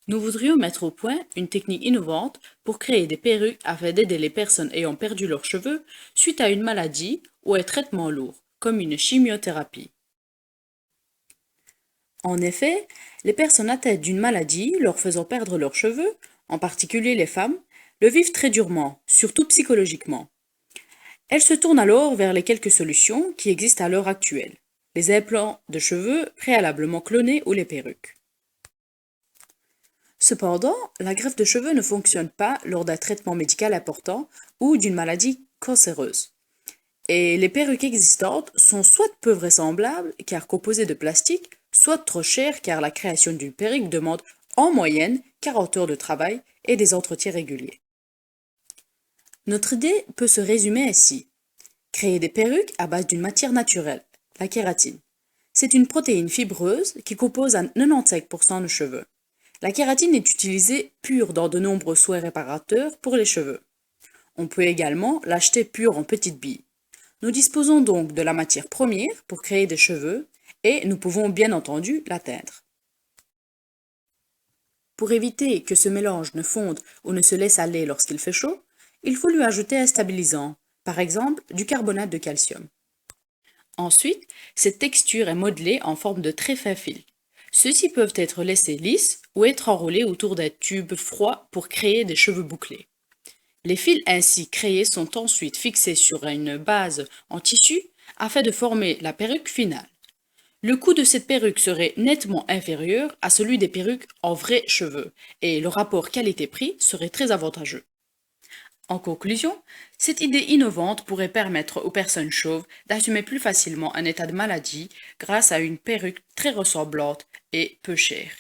Nous voudrions mettre au point une technique innovante pour créer des perruques afin d'aider les personnes ayant perdu leurs cheveux suite à une maladie ou un traitement lourd, comme une chimiothérapie. En effet, les personnes atteintes d'une maladie leur faisant perdre leurs cheveux, en particulier les femmes, le vivent très durement, surtout psychologiquement. Elles se tournent alors vers les quelques solutions qui existent à l'heure actuelle, les implants de cheveux préalablement clonés ou les perruques. Cependant, la greffe de cheveux ne fonctionne pas lors d'un traitement médical important ou d'une maladie cancéreuse. Et les perruques existantes sont soit peu vraisemblables car composées de plastique, soit trop chères car la création d'une perruque demande en moyenne 40 heures de travail et des entretiens réguliers. Notre idée peut se résumer ainsi. Créer des perruques à base d'une matière naturelle, la kératine. C'est une protéine fibreuse qui compose à 95% nos cheveux. La kératine est utilisée pure dans de nombreux soins réparateurs pour les cheveux. On peut également l'acheter pure en petites billes. Nous disposons donc de la matière première pour créer des cheveux et nous pouvons bien entendu l'atteindre. Pour éviter que ce mélange ne fonde ou ne se laisse aller lorsqu'il fait chaud, il faut lui ajouter un stabilisant, par exemple du carbonate de calcium. Ensuite, cette texture est modelée en forme de très fins fils. Ceux-ci peuvent être laissés lisses ou être enroulés autour d'un tube froid pour créer des cheveux bouclés. Les fils ainsi créés sont ensuite fixés sur une base en tissu afin de former la perruque finale. Le coût de cette perruque serait nettement inférieur à celui des perruques en vrais cheveux et le rapport qualité-prix serait très avantageux. En conclusion, cette idée innovante pourrait permettre aux personnes chauves d'assumer plus facilement un état de maladie grâce à une perruque très ressemblante et peu chère.